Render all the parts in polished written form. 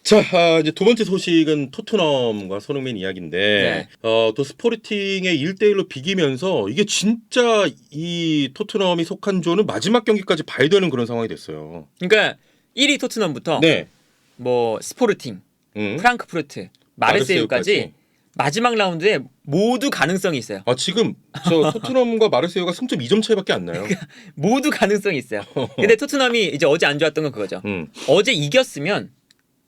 자, 이제 두 번째 소식은 토트넘과 손흥민 이야기인데, 또 스포르팅의 1대1로 비기면서 이게 진짜 이 토트넘이 속한 조는 마지막 경기까지 봐야 되는 그런 상황이 됐어요. 그러니까 1위 토트넘부터 네. 뭐 스포르팅, 프랑크푸르트, 마르세유까지 마지막 라운드에 모두 가능성이 있어요. 아, 지금 저 토트넘과 마르세유가 승점 2점 차이밖에 안 나요. 모두 가능성이 있어요. 근데 토트넘이 이제 어제 안 좋았던 건 그거죠. 어제 이겼으면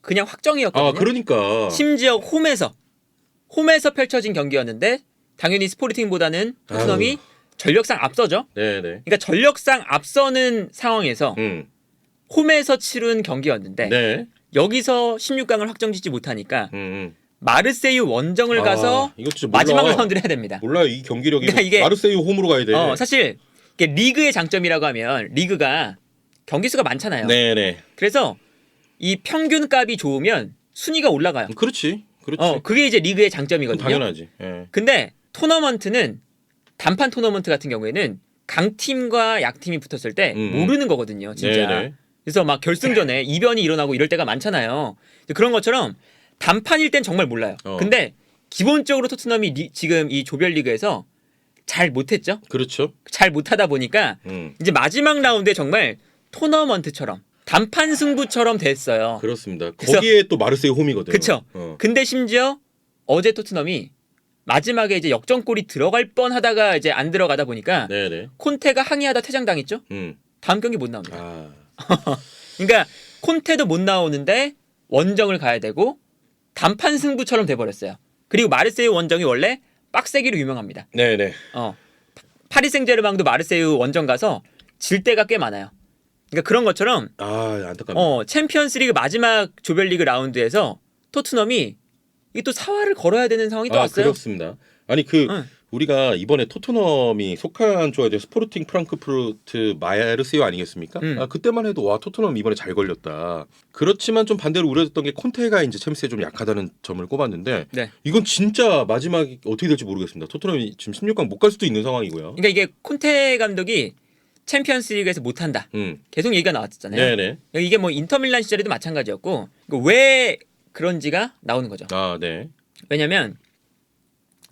그냥 확정이었거든요. 아, 그러니까. 심지어 홈에서 펼쳐진 경기였는데 당연히 스포르팅보다는 토트넘이 전력상 앞서죠. 네네. 그러니까 전력상 앞서는 상황에서 홈에서 치른 경기였는데 네. 여기서 16강을 확정짓지 못하니까 마르세유 원정을 가서 이거 진짜 마지막 몰라. 라운드를 해야 됩니다. 몰라요. 이 경기력이. 그러니까 이게 마르세유 홈으로 가야 돼. 사실 이게 리그의 장점이라고 하면 리그가 경기 수가 많잖아요. 네네. 그래서 이 평균 값이 좋으면 순위가 올라가요. 그렇지. 그렇지. 그게 이제 리그의 장점이거든요. 당연하지. 예. 근데 토너먼트는 단판 토너먼트 같은 경우에는 강팀과 약팀이 붙었을 때 모르는 거거든요, 진짜. 네네. 그래서 막 결승전에 이변이 일어나고 이럴 때가 많잖아요. 그런 것처럼 단판일 땐 정말 몰라요. 근데 기본적으로 토트넘이 지금 이 조별리그에서 잘 못했죠. 그렇죠. 잘 못하다 보니까 이제 마지막 라운드에 정말 토너먼트처럼 단판 승부처럼 됐어요. 그렇습니다. 거기에 또 마르세유 홈이거든요. 그렇죠. 근데 심지어 어제 토트넘이 마지막에 이제 역전골이 들어갈 뻔하다가 이제 안 들어가다 보니까 네네. 콘테가 항의하다 퇴장당했죠. 다음 경기 못 나옵니다. 그러니까 콘테도 못 나오는데 원정을 가야 되고 단판 승부처럼 돼버렸어요. 그리고 마르세유 원정이 원래 빡세기로 유명합니다. 네네. 파리 생제르맹도 마르세유 원정 가서 질 때가 꽤 많아요. 그러니까 그런 것처럼 안타깝네. 챔피언스리그 마지막 조별리그 라운드에서 토트넘이 이게 또 사활을 걸어야 되는 상황이 또 왔어요. 그렇습니다. 아니 우리가 이번에 토트넘이 속한 조에 스포르팅 프랑크푸르트 마르세유 아니겠습니까? 그때만 해도 와 토트넘 이번에 잘 걸렸다. 그렇지만 좀 반대로 우려됐던 게 콘테가 이제 챔스에 좀 약하다는 점을 꼽았는데 이건 진짜 마지막이 어떻게 될지 모르겠습니다. 토트넘이 지금 16강 못 갈 수도 있는 상황이고요. 그러니까 이게 콘테 감독이 챔피언스리그에서 못한다. 계속 얘기가 나왔잖아요. 네네. 이게 뭐 인터밀란 시절에도 마찬가지였고 왜 그런지가 나오는 거죠. 네. 왜냐면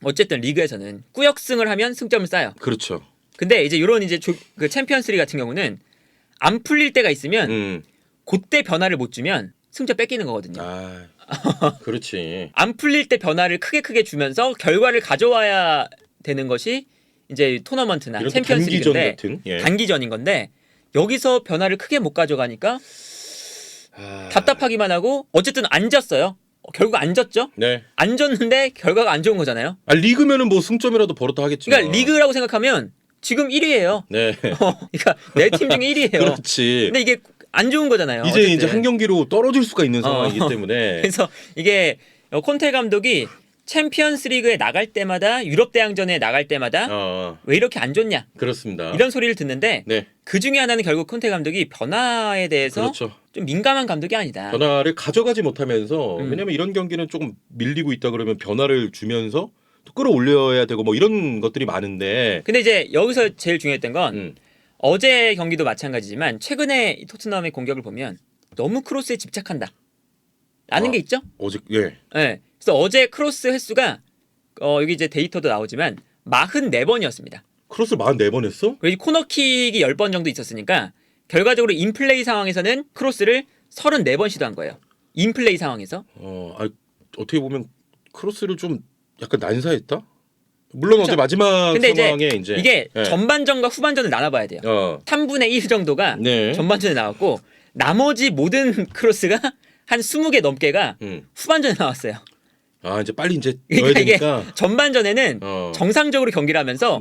어쨌든 리그에서는 꾸역승을 하면 승점을 쌓아요. 그렇죠. 근데 이제 이런 이제 그 챔피언스리그 같은 경우는 안 풀릴 때가 있으면 그때 변화를 못 주면 승점 뺏기는 거거든요. 그렇지. 안 풀릴 때 변화를 크게 주면서 결과를 가져와야 되는 것이 이제 토너먼트나 챔피언스리그인데 단기전인 건데 여기서 변화를 크게 못 가져가니까 답답하기만 하고 어쨌든 안 졌어요. 결국 안 졌죠? 네. 안 졌는데 결과가 안 좋은 거잖아요. 리그면은 뭐 승점이라도 벌어도 하겠지만. 그러니까 리그라고 생각하면 지금 1위예요. 네. 그러니까 내 팀 중에 1위예요. 그렇지. 근데 이게 안 좋은 거잖아요. 이제 한 경기로 떨어질 수가 있는 상황이기 때문에. 그래서 이게 콘테 감독이 챔피언스리그에 나갈 때마다 유럽 대항전에 나갈 때마다 왜 이렇게 안 좋냐? 그렇습니다. 이런 소리를 듣는데 그 중에 하나는 결국 콘테 감독이 변화에 대해서 좀 민감한 감독이 아니다. 변화를 가져가지 못하면서 왜냐면 이런 경기는 조금 밀리고 있다 그러면 변화를 주면서 또 끌어올려야 되고 뭐 이런 것들이 많은데. 근데 이제 여기서 제일 중요했던 건 어제 경기도 마찬가지지만 최근에 토트넘의 공격을 보면 너무 크로스에 집착한다. 라는 게 있죠? 네. 그래서 어제 크로스 횟수가 여기 이제 데이터도 나오지만 44번이었습니다. 크로스를 44번 했어? 그리고 코너킥이 10번 정도 있었으니까 결과적으로 인플레이 상황에서는 크로스를 34번 시도한 거예요. 인플레이 상황에서. 어떻게 보면 크로스를 좀 약간 난사했다? 물론 그렇죠. 어제 마지막 근데 상황에 이게 전반전과 후반전을 나눠봐야 돼요. 3분의 1 정도가 전반전에 나왔고 나머지 모든 크로스가 한 20개 넘게가 후반전에 나왔어요. 이제 빨리 이제 넣어야 그러니까 되니까. 이게 전반전에는 정상적으로 경기를 하면서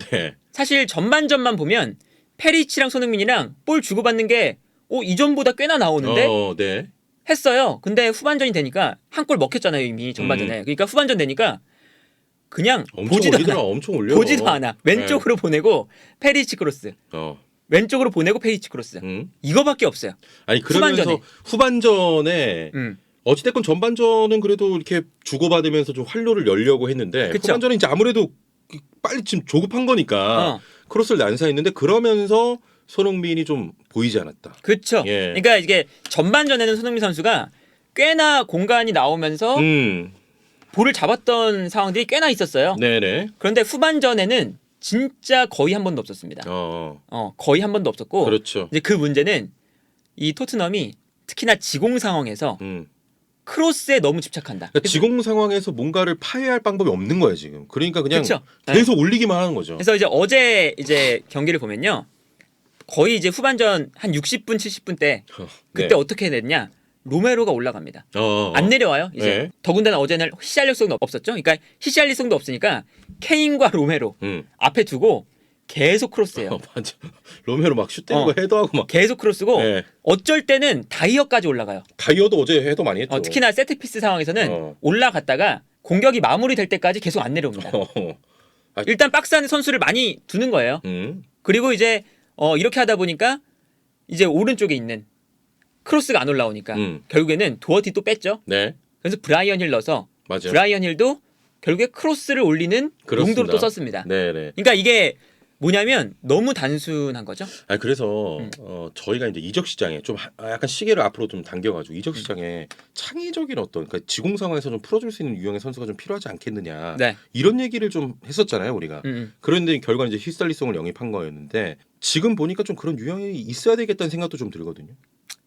사실 전반전만 보면 페리치랑 손흥민이랑 볼 주고받는 게 이전보다 꽤나 나오는데 했어요. 근데 후반전이 되니까 한 골 먹혔잖아요 이미 전반전에. 그러니까 후반전 되니까 그냥 엄청 올려. 보지도 않아. 왼쪽으로 보내고 페리치 크로스. 왼쪽으로 보내고 페리치 크로스. 이거밖에 없어요. 아니 그러면서 후반전에 어찌됐건 전반전은 그래도 이렇게 주고받으면서 좀 활로를 열려고 했는데 후반전은 이제 아무래도 빨리 지금 조급한 거니까 크로스를 난사했는데 그러면서 손흥민이 좀 보이지 않았다. 그렇죠. 그러니까 이게 전반전에는 손흥민 선수가 꽤나 공간이 나오면서 볼을 잡았던 상황들이 꽤나 있었어요. 네네. 그런데 후반전에는 진짜 거의 한 번도 없었습니다. 거의 한 번도 없었고, 그렇죠. 이제 그 문제는 이 토트넘이 특히나 지공 상황에서 크로스에 너무 집착한다. 그러니까 지공 상황에서 뭔가를 파괴할 방법이 없는 거야 지금. 그러니까 그냥 그쵸? 계속 올리기만 하는 거죠. 그래서 이제 어제 이제 경기를 보면요, 거의 이제 후반전 한 60분, 70분 때 그때 어떻게 됐냐? 로메로가 올라갑니다. 안 내려와요. 이제 네. 더군다나 어제는 히샬리송도 없었죠. 그러니까 히샬리송도 없으니까 케인과 로메로 앞에 두고 계속 크로스예요. 맞아. 로메로 막 슛 때리고 헤더하고 막 계속 크로스고 네. 어쩔 때는 다이어까지 올라가요. 다이어도 어제 헤더 많이 했죠. 특히나 세트피스 상황에서는 올라갔다가 공격이 마무리될 때까지 계속 안 내려옵니다. 일단 박스 안에 선수를 많이 두는 거예요. 그리고 이제 이렇게 하다 보니까 이제 오른쪽에 있는 크로스가 안 올라오니까 결국에는 도어티 또 뺐죠. 네. 그래서 브라이언 힐 넣어서 맞아요. 브라이언 힐도 결국에 크로스를 올리는 그렇습니다. 용도로 또 썼습니다. 네네. 그러니까 이게 뭐냐면 너무 단순한 거죠. 그래서 저희가 이제 이적 시장에 좀 약간 시계를 앞으로 좀 당겨가지고 이적 시장에 창의적인 어떤 그러니까 지공 상황에서 좀 풀어줄 수 있는 유형의 선수가 좀 필요하지 않겠느냐. 네. 이런 얘기를 좀 했었잖아요 우리가. 그런데 결과는 이제 히샬리송을 영입한 거였는데 지금 보니까 좀 그런 유형이 있어야 되겠다는 생각도 좀 들거든요.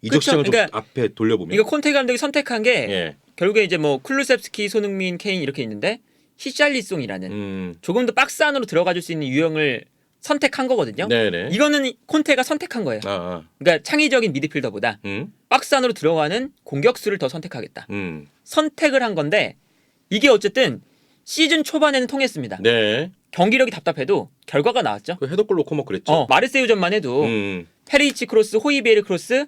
이적 그쵸? 시장을 그러니까 좀 앞에 돌려보면. 이거 콘테 감독이 선택한 게 예. 결국에 이제 뭐 쿨루셉스키, 손흥민, 케인 이렇게 있는데 히샬리송이라는 조금 더 박스 안으로 들어가줄 수 있는 유형을 선택한 거거든요. 네네. 이거는 콘테가 선택한 거예요. 그러니까 창의적인 미드필더보다 박스 안으로 들어가는 공격수를 더 선택하겠다. 선택을 한 건데 이게 어쨌든 시즌 초반에는 통했습니다. 네. 경기력이 답답해도 결과가 나왔죠. 그 헤더골 넣고 막 그랬죠. 마르세유전만 해도 페리치 크로스, 호이비에르 크로스,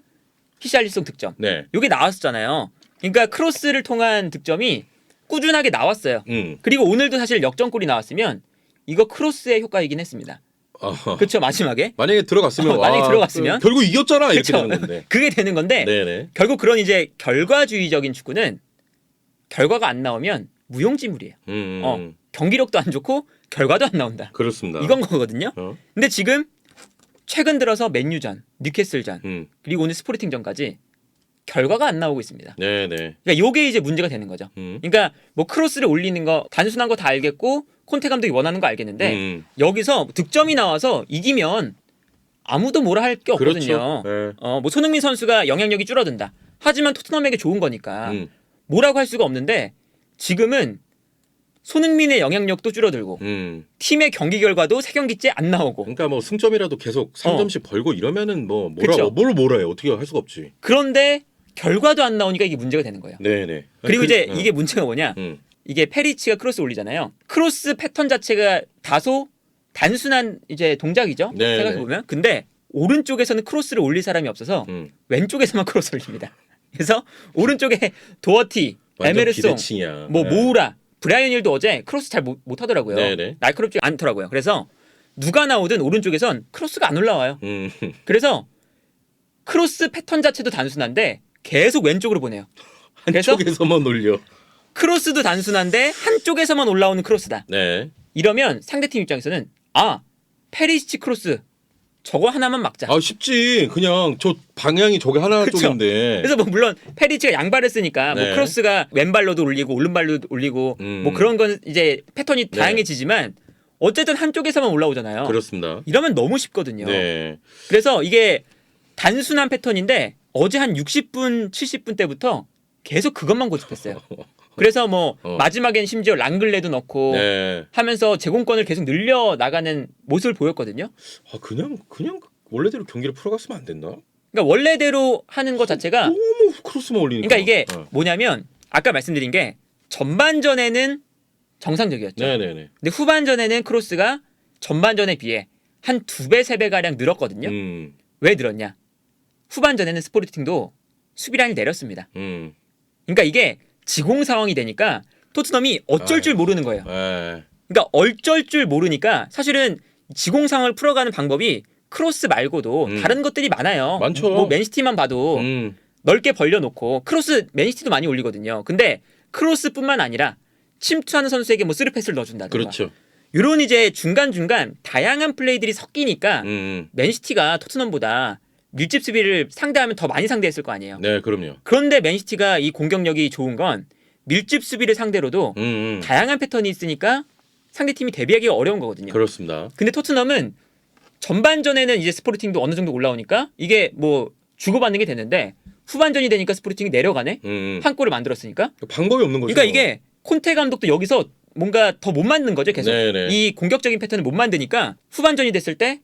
히샬리송 득점. 네. 이게 나왔었잖아요. 그러니까 크로스를 통한 득점이 꾸준하게 나왔어요. 그리고 오늘도 사실 역전골이 나왔으면 이거 크로스의 효과이긴 했습니다. 그렇죠. 마지막에 만약에 들어갔으면 만약에 들어갔으면 결국 이겼잖아 이렇게 그쵸? 되는 건데. 그게 되는 건데 네네. 결국 그런 이제 결과주의적인 축구는 결과가 안 나오면 무용지물이에요. 경기력도 안 좋고 결과도 안 나온다. 그렇습니다. 이건 거거든요. 근데 지금 최근 들어서 맨유전, 뉴캐슬전 그리고 오늘 스포르팅전까지 결과가 안 나오고 있습니다. 네네. 그러니까 요게 이제 문제가 되는 거죠. 그러니까 뭐 크로스를 올리는 거 단순한 거 다 알겠고 콘테 감독이 원하는 거 알겠는데 여기서 득점이 나와서 이기면 아무도 뭐라 할 게 없거든요. 그렇죠. 네. 뭐 손흥민 선수가 영향력이 줄어든다. 하지만 토트넘에게 좋은 거니까 뭐라고 할 수가 없는데 지금은 손흥민의 영향력도 줄어들고 팀의 경기 결과도 3경기째 안 나오고. 그러니까 뭐 승점이라도 계속 3점씩 벌고 이러면은 뭐 그쵸? 뭘 뭐라 해 어떻게 할 수가 없지. 그런데 결과도 안 나오니까 이게 문제가 되는 거예요. 네네. 그리고 이제 이게 문제가 뭐냐? 이게 페리치가 크로스 올리잖아요. 크로스 패턴 자체가 다소 단순한 이제 동작이죠. 네네. 생각해 보면. 근데 오른쪽에서는 크로스를 올릴 사람이 없어서 왼쪽에서만 크로스 올립니다. 그래서 오른쪽에 도어티, 에메르송, 뭐 모우라, 브라이언 힐도 어제 크로스 잘 못 하더라고요. 네네. 날카롭지 않더라고요. 그래서 누가 나오든 오른쪽에선 크로스가 안 올라와요. 그래서 크로스 패턴 자체도 단순한데 계속 왼쪽으로 보내요. 그래서 한쪽에서만 올려. 크로스도 단순한데 한쪽에서만 올라오는 크로스다. 네. 이러면 상대팀 입장에서는 페리시치 크로스 저거 하나만 막자. 쉽지. 그냥 저 방향이 저게 하나 그쵸? 쪽인데. 그래서 뭐 물론 페리치가 양발을 쓰니까 뭐 크로스가 왼발로도 올리고 오른발로도 올리고 뭐 그런 건 이제 패턴이 다양해지지만 어쨌든 한쪽에서만 올라오잖아요. 그렇습니다. 이러면 너무 쉽거든요. 네. 그래서 이게 단순한 패턴인데 어제 한 60분, 70분 때부터 계속 그것만 고집했어요. 그래서 뭐 마지막엔 심지어 랑글레도 넣고 하면서 제공권을 계속 늘려 나가는 모습을 보였거든요. 그냥 원래대로 경기를 풀어갔으면 안 됐나? 그러니까 원래대로 하는 것 자체가 너무 크로스만 올리니까. 그러니까 이게 뭐냐면 아까 말씀드린 게 전반전에는 정상적이었죠. 네네네. 근데 후반전에는 크로스가 전반전에 비해 한 2배, 3배 가량 늘었거든요. 왜 늘었냐? 후반전에는 스포르팅도 수비 라인을 내렸습니다. 그러니까 이게 지공 상황이 되니까 토트넘이 어쩔 줄 모르는 거예요. 그러니까 어쩔 줄 모르니까 사실은 지공 상황을 풀어가는 방법이 크로스 말고도 다른 것들이 많아요. 많죠. 뭐 맨시티만 봐도 넓게 벌려놓고 크로스 맨시티도 많이 올리거든요. 근데 크로스뿐만 아니라 침투하는 선수에게 뭐 스루패스를 넣어준다든가. 그렇죠. 이런 이제 중간중간 다양한 플레이들이 섞이니까 맨시티가 토트넘보다 밀집 수비를 상대하면 더 많이 상대했을 거 아니에요. 네, 그럼요. 그런데 맨시티가 이 공격력이 좋은 건 밀집 수비를 상대로도 다양한 패턴이 있으니까 상대팀이 대비하기가 어려운 거거든요. 그렇습니다. 근데 토트넘은 전반전에는 이제 스포르팅도 어느 정도 올라오니까 이게 뭐 주고받는 게 되는데 후반전이 되니까 스포르팅이 내려가네. 한 골을 만들었으니까. 방법이 없는 거죠. 그러니까 이게 콘테 감독도 여기서 뭔가 더 못 만든 거죠. 계속 네네. 이 공격적인 패턴을 못 만드니까 후반전이 됐을 때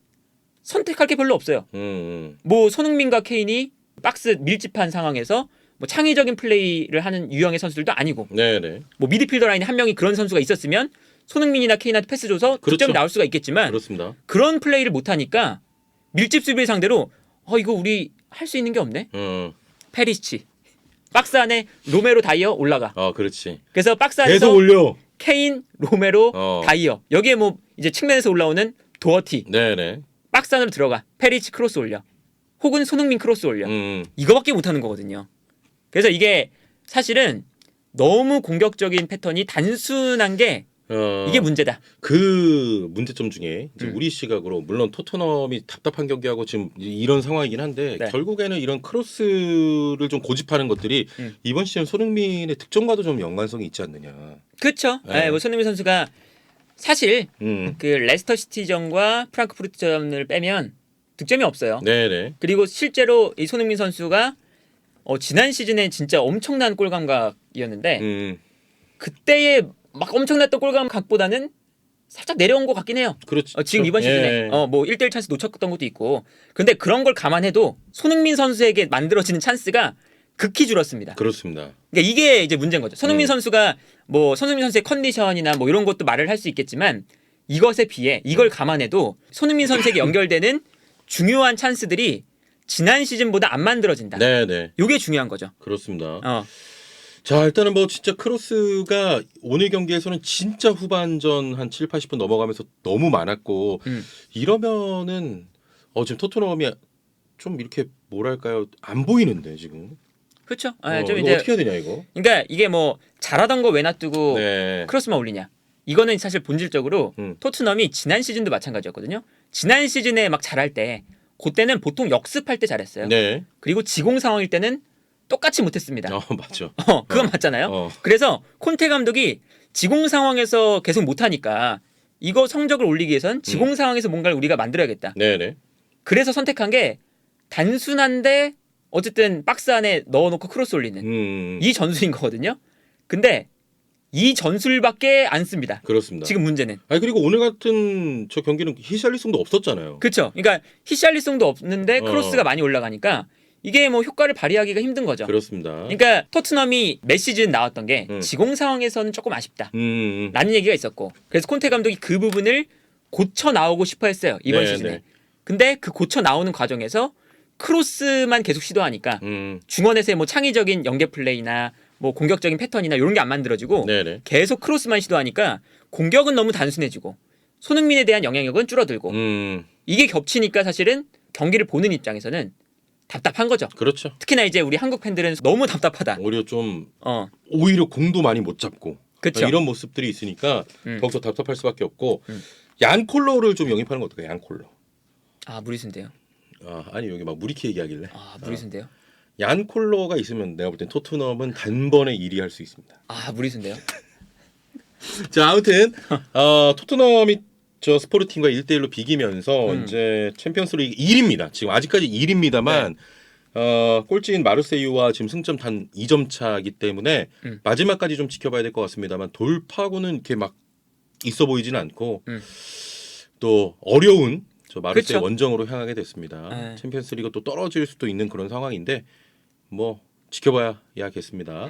선택할 게 별로 없어요. 뭐 손흥민과 케인이 박스 밀집한 상황에서 뭐 창의적인 플레이를 하는 유형의 선수들도 아니고, 네네. 뭐 미드필더 라인에 한 명이 그런 선수가 있었으면 손흥민이나 케인한테 패스 줘서 그렇죠. 득점이 나올 수가 있겠지만 그렇습니다. 그런 플레이를 못 하니까 밀집 수비를 상대로 이거 우리 할 수 있는 게 없네. 페리시치 박스 안에 로메로 다이어 올라가. 그렇지. 그래서 박스 안에서 계속 올려. 케인, 로메로, 다이어 여기에 뭐 이제 측면에서 올라오는 도어티. 네네. 박스 안으로 들어가. 페리치 크로스 올려. 혹은 손흥민 크로스 올려. 이거밖에 못하는 거거든요. 그래서 이게 사실은 너무 공격적인 패턴이 단순한 게 이게 문제다. 그 문제점 중에 이제 우리 시각으로 물론 토트넘이 답답한 경기하고 지금 이런 상황이긴 한데 네. 결국에는 이런 크로스를 좀 고집하는 것들이 이번 시즌 손흥민의 득점과도 좀 연관성이 있지 않느냐. 그렇죠. 네. 뭐 손흥민 선수가 사실 그 레스터 시티전과 프랑크푸르트전을 빼면 득점이 없어요. 네네. 그리고 실제로 이 손흥민 선수가 지난 시즌에 진짜 엄청난 골 감각이었는데 그때의 막 엄청났던 골 감각보다는 살짝 내려온 것 같긴 해요. 그렇죠. 지금 이번 시즌에 뭐 1대1 찬스 놓쳤던 것도 있고. 근데 그런 걸 감안해도 손흥민 선수에게 만들어지는 찬스가 극히 줄었습니다. 그렇습니다. 그러니까 이게 이제 문제인 거죠. 손흥민 선수가 뭐 손흥민 선수의 컨디션이나 뭐 이런 것도 말을 할 수 있겠지만 이것에 비해 이걸 감안해도 손흥민 선수에게 연결되는 중요한 찬스들이 지난 시즌보다 안 만들어진다. 네네. 이게 중요한 거죠. 그렇습니다. 자, 일단은 뭐 진짜 크로스가 오늘 경기에서는 진짜 후반전 한 7, 80분 넘어가면서 너무 많았고 이러면은 지금 토트넘이 좀 이렇게 뭐랄까요? 안 보이는데 지금. 그렇죠. 이거 좀 이제 어떻게 해야 되냐 이거? 그러니까 이게 뭐 잘하던 거 왜 놔두고 네. 크로스만 올리냐. 이거는 사실 본질적으로 토트넘이 지난 시즌도 마찬가지였거든요. 지난 시즌에 막 잘할 때 그때는 보통 역습할 때 잘했어요. 네. 그리고 지공 상황일 때는 똑같이 못했습니다. 맞죠. 그건 맞잖아요. 그래서 콘테 감독이 지공 상황에서 계속 못하니까 이거 성적을 올리기 위해선 지공 상황에서 뭔가를 우리가 만들어야겠다. 네네. 그래서 선택한 게 단순한데 어쨌든 박스 안에 넣어놓고 크로스 올리는 이 전술인 거거든요. 근데 이 전술밖에 안 씁니다. 그렇습니다. 지금 문제는. 그리고 오늘 같은 저 경기는 히샬리송도 없었잖아요. 그렇죠. 그러니까 히샬리송도 없는데 크로스가 많이 올라가니까 이게 뭐 효과를 발휘하기가 힘든 거죠. 그렇습니다. 그러니까 토트넘이 매 시즌 나왔던 게 지공 상황에서는 조금 아쉽다 라는 얘기가 있었고, 그래서 콘테 감독이 그 부분을 고쳐 나오고 싶어 했어요 이번 시즌에. 네. 근데 그 고쳐 나오는 과정에서 크로스만 계속 시도하니까 중원에서의 뭐 창의적인 연계 플레이나 뭐 공격적인 패턴이나 이런 게 안 만들어지고 네네. 계속 크로스만 시도하니까 공격은 너무 단순해지고 손흥민에 대한 영향력은 줄어들고 이게 겹치니까 사실은 경기를 보는 입장에서는 답답한 거죠. 그렇죠. 특히나 이제 우리 한국 팬들은 너무 답답하다. 오히려 좀 오히려 공도 많이 못 잡고 그쵸? 이런 모습들이 있으니까 더욱더 답답할 수밖에 없고 얀 콜로를 좀 영입하는 거 어떨까요? 얀 콜로. 무리수인데요. 아니 여기 막 무리키 얘기하길래. 무리수인데요. 얀 콜로가 있으면 내가 볼 땐 토트넘은 단번에 1위 할 수 있습니다. 무리수인데요. 자, 아무튼 토트넘이 저 스포르팅과 1대1로 비기면서 이제 챔피언스리그 1위입니다. 지금 아직까지 1위입니다만 꼴찌인 마르세유와 지금 승점 단 2점 차이기 때문에 마지막까지 좀 지켜봐야 될 것 같습니다만 돌파구는 이렇게 막 있어 보이지는 않고 또 어려운 저 마르세유 그쵸? 원정으로 향하게 됐습니다. 챔피언스리그 또 떨어질 수도 있는 그런 상황인데 뭐 지켜봐야겠습니다.